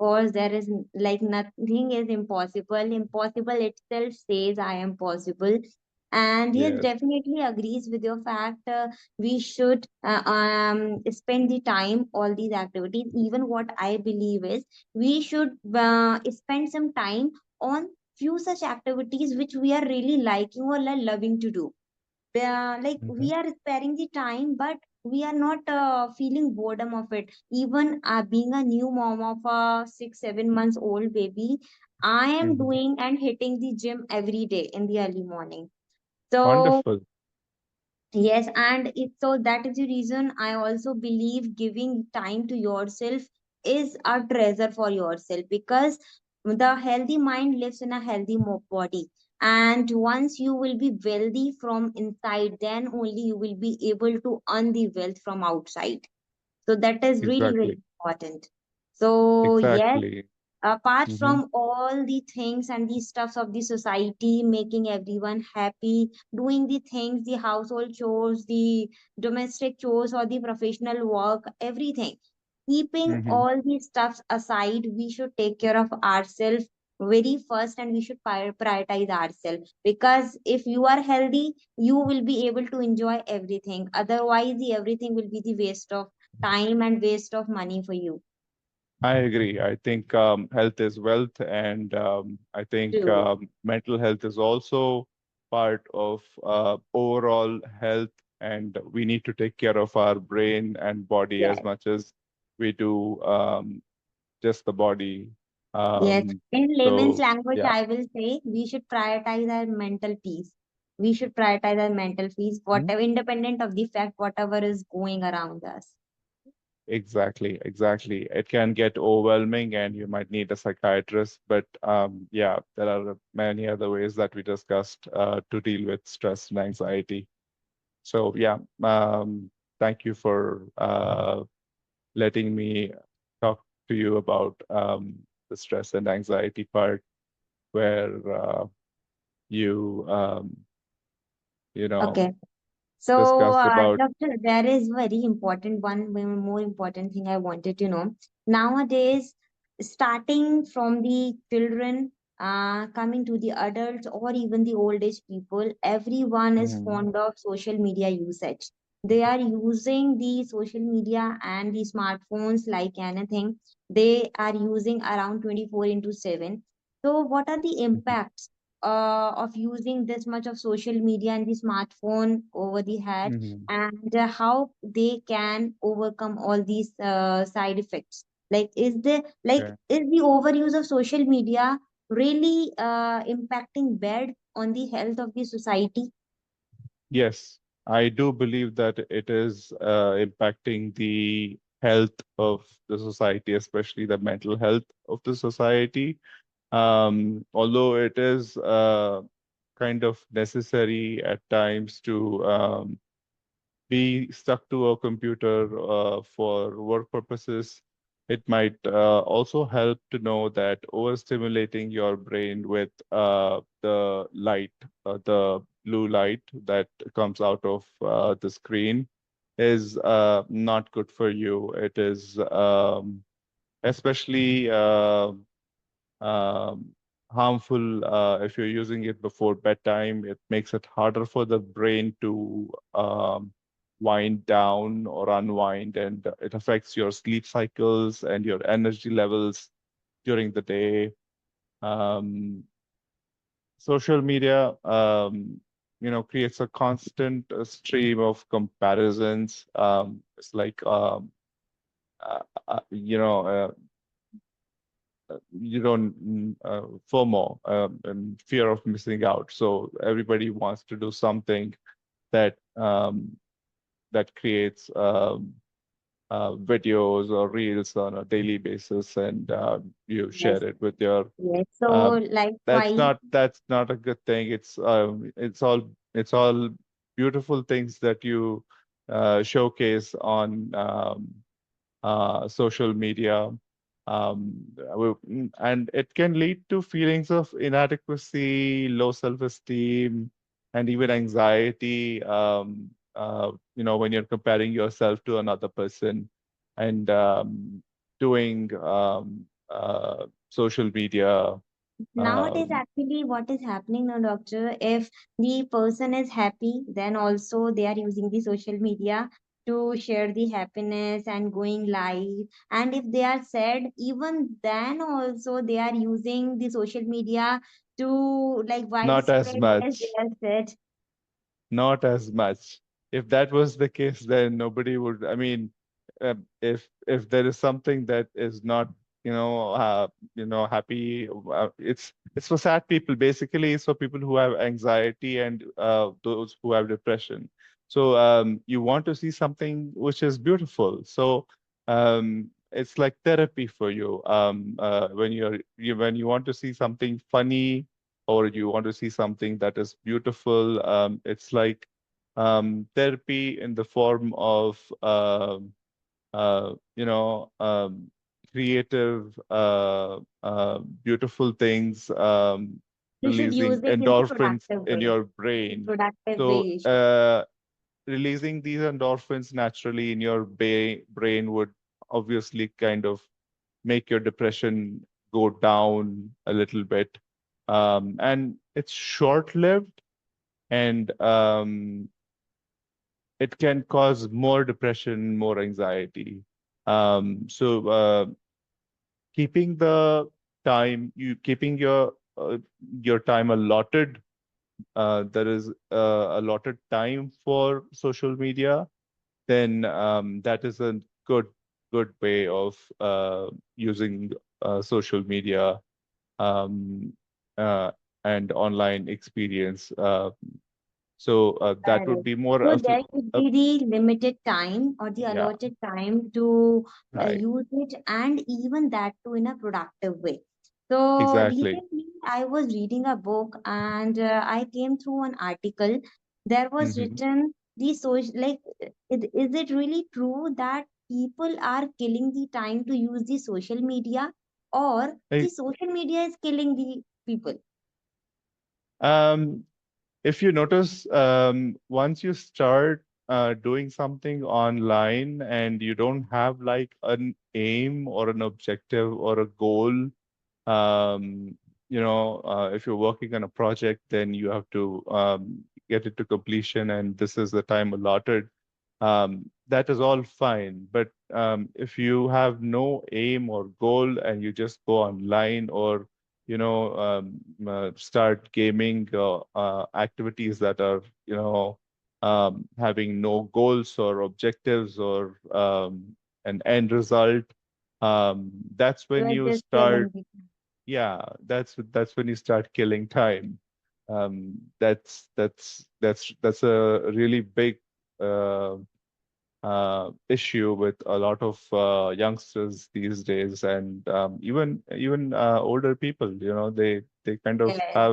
course, there is like nothing is impossible. Impossible itself says I am possible. And he Yes. definitely agrees with your fact. We should spend the time, all these activities. Even what I believe is we should spend some time on few such activities which we are really liking or like loving to do. Like Mm-hmm. we are sparing the time, but we are not feeling boredom of it. Even being a new mom of a 6 7 months old baby, I am Mm-hmm. doing and hitting the gym every day in the early morning. So Wonderful. yes, and so that is the reason I also believe giving time to yourself is a treasure for yourself, because the healthy mind lives in a healthy body. And once you will be wealthy from inside, then only you will be able to earn the wealth from outside. So that is really very Exactly. important. So yes, Exactly. apart Mm-hmm. from all the things and the stuffs of the society, making everyone happy, doing the things, the household chores, the domestic chores, or the professional work, everything, keeping Mm-hmm. all these stuffs aside, we should take care of ourselves very first, and we should prioritize ourselves, because if you are healthy, you will be able to enjoy everything. Otherwise, the everything will be the waste of time and waste of money for you. I agree. I think health is wealth, and I think True. mental health is also part of overall health, and we need to take care of our brain and body as Yes. much as we do just the body. Yes, Um, in layman's so language, yeah. I will say we should prioritize our mental peace. We should prioritize our mental peace, Hmm? whatever, independent of the fact, whatever is going around us. Exactly, exactly. It can get overwhelming and you might need a psychiatrist, but yeah, there are many other ways that we discussed to deal with stress and anxiety. So yeah, thank you for letting me talk to you about the stress and anxiety part where you you know Okay. So, discussed about. doctor, there is very important one more important thing I wanted to know. Nowadays, starting from the children, coming to the adults or even the old age people, everyone is Mhm, fond of social media usage. They are using the social media and the smartphones like anything. They are using around 24 into 7. So, what are the mhm, impacts of using this much of social media and the smartphone over the head, mhm. and how they can overcome all these side effects? Like Okay. is the overuse of social media really impacting bad on the health of the society? Yes, I do believe that it is impacting the health of the society, especially the mental health of the society. Although it is kind of necessary at times to be stuck to a computer for work purposes, it might also help to know that overstimulating your brain with the light, the blue light that comes out of the screen is not good for you. It is especially um, harmful if you're using it before bedtime. It makes it harder for the brain to wind down or unwind, and it affects your sleep cycles and your energy levels during the day. Um, Social media, creates a constant stream of comparisons. It's like, uh, uh, you know, uh, you don't FOMO, and fear of missing out. So everybody wants to do something that that creates videos or reels on a daily basis, and you share Yes. it with your. Yes, so Um, likewise. that's not a good thing. It's all beautiful things that you showcase on social media. And it can lead to feelings of inadequacy, low self-esteem, and even anxiety. When you're comparing yourself to another person and doing social media. Nowadays, Um, actually, what is happening now, doctor, if the person is happy, then also they are using the social media to share the happiness and going live. And if they are sad, even then also they are using the social media to like Not as widespread as they much. are sad. Not as much. If that was the case, then nobody would. I mean, if there is something that is not, happy, it's for sad people. Basically, it's for people who have anxiety and those who have depression. So you want to see something which is beautiful. So it's like therapy for you. When you want to see something funny or you want to see something that is beautiful, it's like therapy in the form of you know creative, beautiful things, You should releasing use it in the endorphins productive in way. your In brain. productive way, So you should. releasing these endorphins naturally in your brain would obviously kind of make your depression go down a little bit. And it's short-lived, and it can cause more depression, more anxiety. So keeping the keeping your time allotted, there is allotted time for social media, then that is a good way of using social media, um, uh, and online experience. That would Correct. be more So of there should a, be the limited time or the yeah, allotted time to right, use it, and even that too in a productive way. So exactly. recently I was reading a book, and I came through an article. There was Hmm. written the social, like, is it really true that people are killing the time to use the social media, or the Like, social media is killing the people? um, if you notice, once you start doing something online and you don't have like an aim or an objective or a goal, um, if you're working on a project, then you have to get it to completion, and this is the time allotted. That is all fine. But if you have no aim or goal and you just go online or start gaming activities that are having no goals or objectives or an end result, that's You when are you just start, killing the yeah, that's when you start killing time. That's a really big uh, issue with a lot of youngsters these days, and even older people. They kind of time.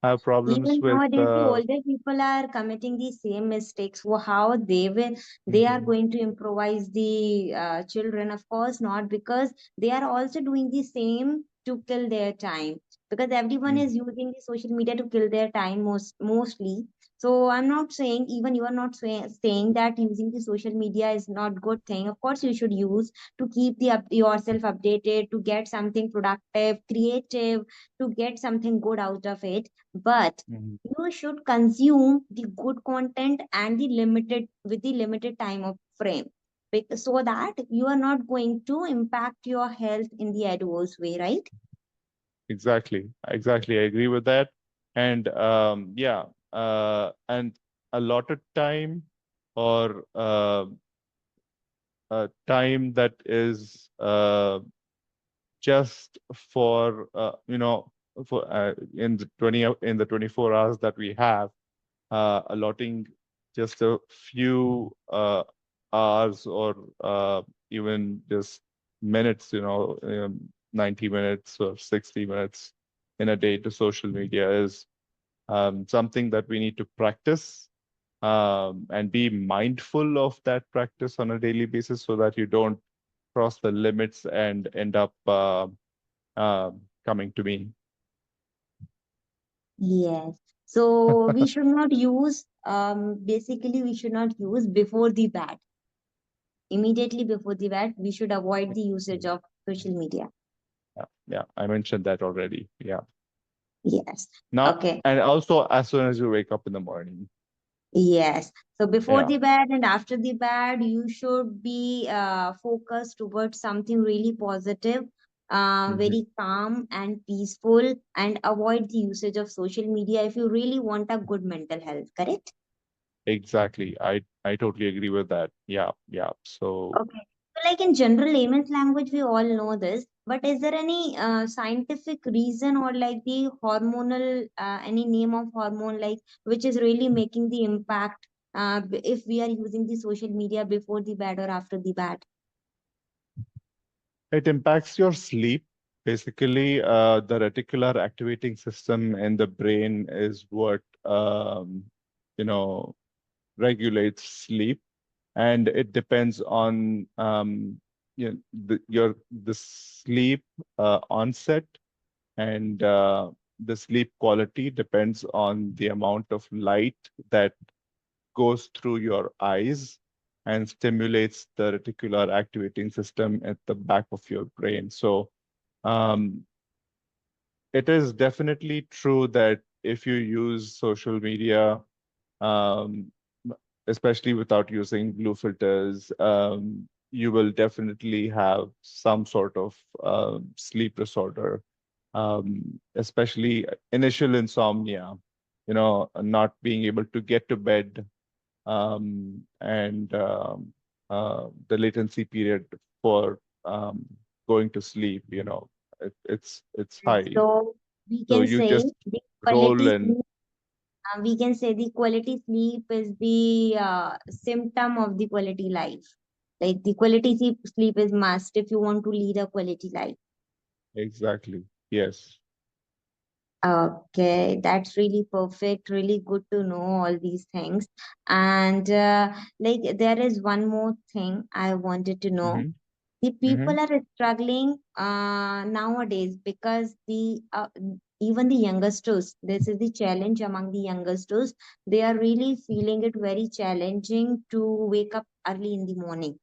have problems Even with. nowadays, the older people are committing the same mistakes. How they are Mhm, going to improvise the children? Of course not, because they are also doing the same to kill their time. Because everyone mhm, is using the social media to kill their time mostly. So I'm not saying, even you are not saying that using the social media is not good thing. Of course, you should use to keep yourself updated, to get something productive, creative, to get something good out of it, but mhm. you should consume the good content and the limited with the limited time of frame, so that you are not going to impact your health in the adverse way, right? Exactly. I agree with that. And yeah, and allotted time or time that is just for in the 24 hours that we have, allotting just a few hours or even just minutes, 90 minutes or 60 minutes in a day to social media is something that we need to practice, and be mindful of that practice on a daily basis so that you don't cross the limits and end up coming to me. Yes. So we should not use, basically we should not use before the bed. Immediately before the bed, we should avoid the usage of social media. Yeah, yeah, I mentioned that already. Yeah. Yes. Now, Okay. and also as soon as you wake up in the morning. Yes. So before Yeah. the bed and after the bed, you should be focused towards something really positive, Mhm. very calm and peaceful, and avoid the usage of social media if you really want a good mental health. Correct? Exactly. I totally agree with that. Yeah, yeah. So Okay. So, like in general layman's language, we all know this, but is there any scientific reason or like the hormonal, any name of hormone, like which is really making the impact if we are using the social media before the bed or after the bed? it impacts your sleep. Basically, the reticular activating system in the brain is what you know regulates sleep, and it depends on the sleep onset, and the sleep quality depends on the amount of light that goes through your eyes and stimulates the reticular activating system at the back of your brain. So um, it is definitely true that if you use social media, um, especially without using blue filters, you will definitely have some sort of sleep disorder, especially initial insomnia, not being able to get to bed, and the latency period for going to sleep, it's high. So we So can you say just the roll quality in. sleep. We can say the quality sleep is the symptom of the quality life. Like the quality sleep is must if you want to lead a quality life. Exactly. Yes. Okay, that's really perfect. Really good to know all these things. And like there is one more thing I wanted to know. Mm-hmm. The Mm-hmm. people are struggling nowadays because the even the youngsters. This is the challenge among the youngsters. They are really feeling it very challenging to wake up early in the morning.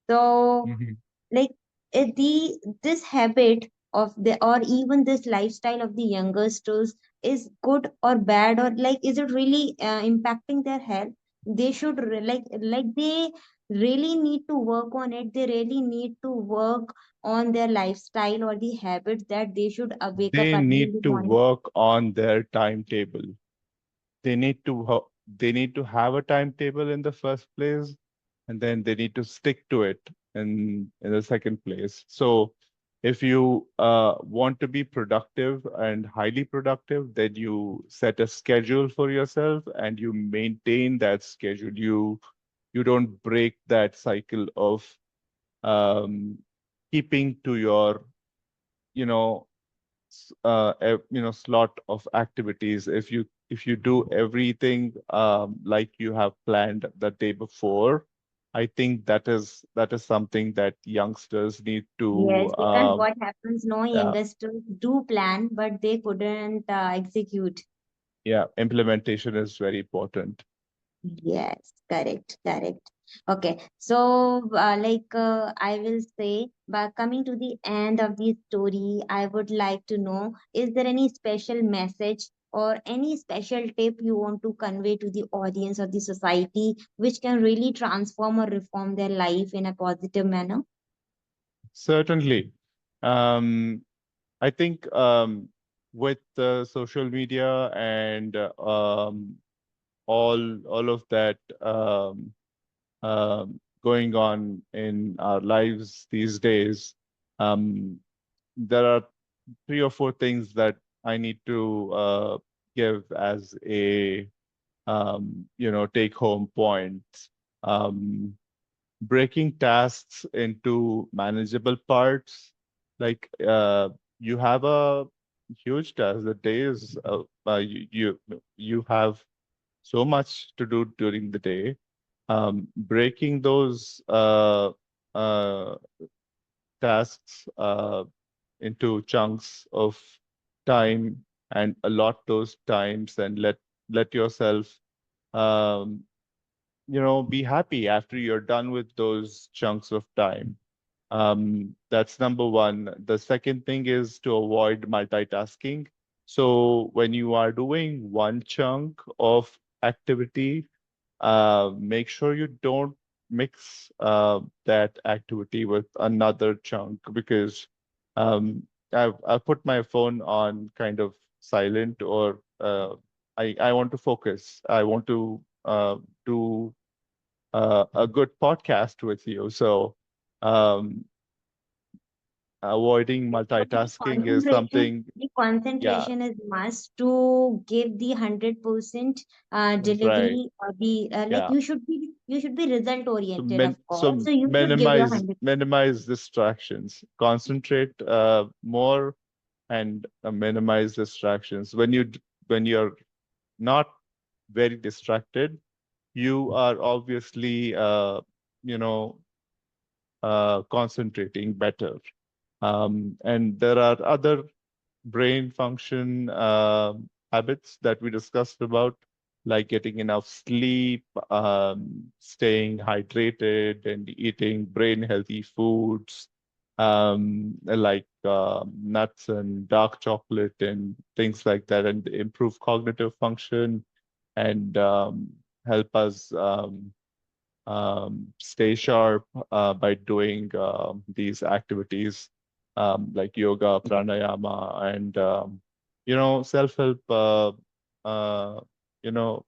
So Mm-hmm. like the this habit of the or even this lifestyle of the youngsters is good or bad, or like is it really impacting their health? They should like they really need to work on it. They really need to work on their lifestyle or the habits that they should wake up They early need in the to morning. work on their timetable. They need to have a timetable in the first place, and then they need to stick to it in the second place. So if you want to be productive and highly productive, then you set a schedule for yourself and you maintain that schedule. You don't break that cycle of um, keeping to your you know slot of activities. If you do everything like you have planned the day before, I think that is something that youngsters need to Yes, because what happens, no, yeah, youngsters do plan but they couldn't execute. yeah, implementation is very important. Yes, correct, correct. Okay, so I will say, by coming to the end of the story, I would like to know, is there any special message or any special tip you want to convey to the audience or the society which can really transform or reform their life in a positive manner? Certainly. um I think with social media and all of that going on in our lives these days, there are three or four things that I need to give as a take home point. Um, Breaking tasks into manageable parts, like you have a huge task. The day is you have so much to do during the day. Breaking those tasks into chunks of time and allot those times and let yourself um, be happy after you're done with those chunks of time. That's number one. The second thing is to avoid multitasking. So when you are doing one chunk of activity, make sure you don't mix that activity with another chunk, because I've put my phone on kind of silent, or I want to focus. I want to do a good podcast with you. So um, avoiding So multitasking is something, the yeah, concentration is must to give the 100% right. delivery, or the like Yeah. you should be result So oriented, of course. so So you should give your 100. minimize distractions. Concentrate more, and minimize distractions. When you're not very distracted, you are obviously you know concentrating better. And there are other brain function habits that we discussed about, like getting enough sleep, staying hydrated, and eating brain healthy foods, like nuts and dark chocolate and things like that, and improve cognitive function, and help us stay sharp by doing these activities, like yoga, pranayama, and self-help, uh, you know,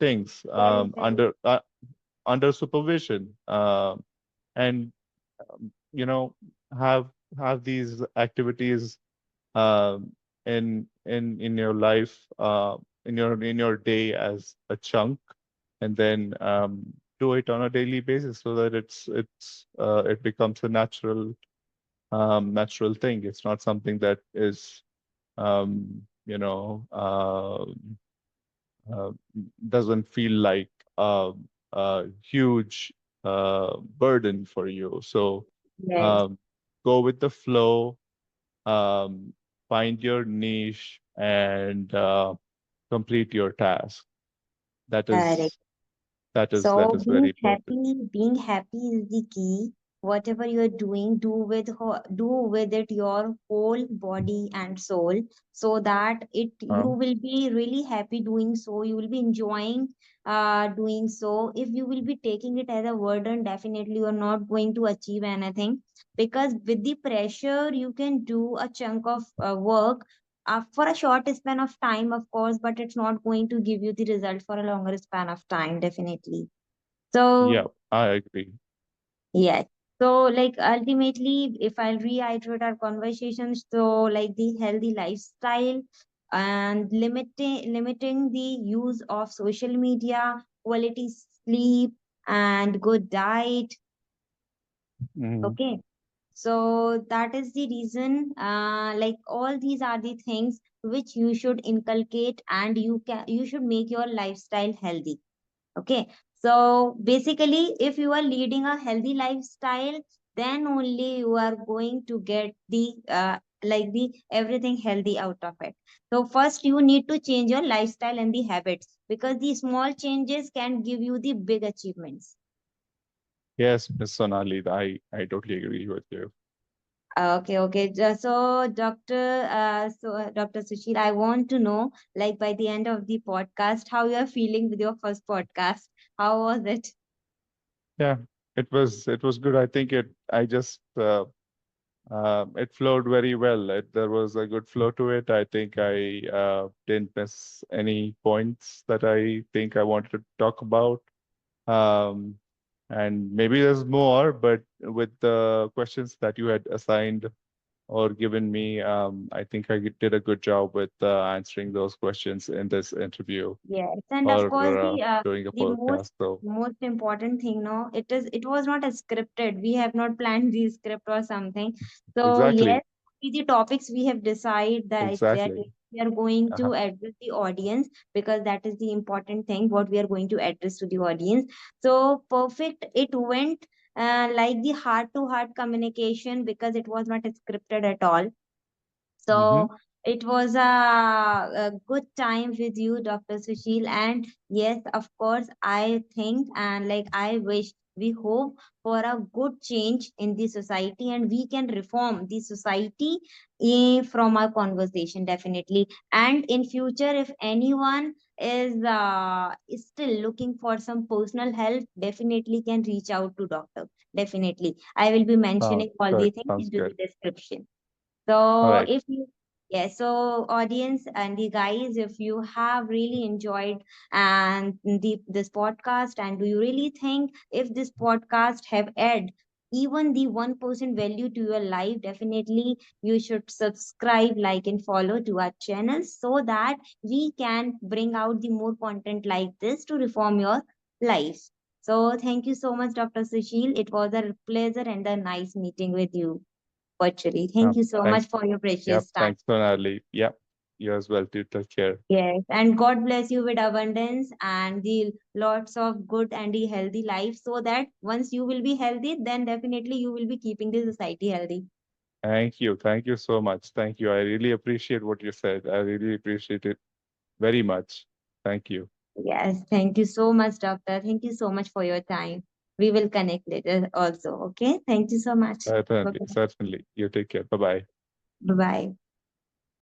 things Very well. under supervision, and you know, have these activities in your life, in your day as a chunk, and then do it on a daily basis, so that it becomes a natural thing. It's not something that is um, you know uh, doesn't feel like a huge burden for you. So Yes, um, go with the flow, um, find your niche, and complete your task. That correct. is that So is very important. being happy is the key. Whatever you're doing, do with it your whole body and soul, so that it you Um, will be really happy doing so. You will be enjoying doing so. If you will be taking it as a burden, definitely you're not going to achieve anything, because with the pressure you can do a chunk of work for a short span of time, of course, but it's not going to give you the result for a longer span of time, definitely. yeah, So, I agree. yes. So, like, ultimately, if I'll reiterate our conversation, so like the healthy lifestyle and limiting the use of social media, quality sleep, and good diet. Mhm. Okay. So that is the reason, like all these are the things which you should inculcate, and you should make your lifestyle healthy. Okay. So basically, if you are leading a healthy lifestyle, then only you are going to get the like the everything healthy out of it. So first you need to change your lifestyle and the habits, because the small changes can give you the big achievements. Yes, Miss Sonali, I totally agree with you. Okay, okay. So, Dr. Sushil, I want to know, like, by the end of the podcast, how you are feeling with your first podcast. How was it? Yeah, it was good. I think it flowed very well. There was a good flow to it. I think I didn't miss any points that I think I wanted to talk about. Um, and maybe there's more, but with the questions that you had assigned or given me, I think I did a good job with answering those questions in this interview, Yes, and of or course doing a the podcast. So most important thing, no, it was not a scripted. We have not planned the script or something. So exactly, yes, the topics we have decided that exactly. we are going Uh-huh. to address the audience, because that is the important thing what we are going to address to the audience. So perfect. It went like the heart to heart communication, because it was not scripted at all. Mm-hmm. So it was a good time with you, Dr. Sushil. And yes, of course, I think and like I wish We hope for a good change in the society, and we can reform the society from our conversation, definitely. And in future, if anyone is still looking for some personal help, definitely can reach out to doctor. Definitely, I will be Sounds mentioning all good. the things Sounds into good. the description. All So right. if you, yes, so audience and the guys, if you have really enjoyed and this podcast, and do you really think if this podcast have add even the 1% value to your life, definitely you should subscribe, like, and follow to our channel, so that we can bring out the more content like this to reform your life. So thank you so much, Dr. Sushil. It was a pleasure and a nice meeting with you virtually. Thank you so Thanks. much for your Yep. precious time. Thanks, Sonali. Yep. You as well too. Take care. Yes, and God bless you with abundance and the lots of good and the healthy life, so that once you will be healthy, then definitely you will be keeping the society healthy. Thank you. Thank you so much. Thank you. I really appreciate what you said. I really appreciate it very much. Thank you. Yes, thank you so much, doctor. Thank you so much for your time. We will connect later also. Okay, thank you so much. Bye Certainly. Certainly. You take care. Bye bye. bye.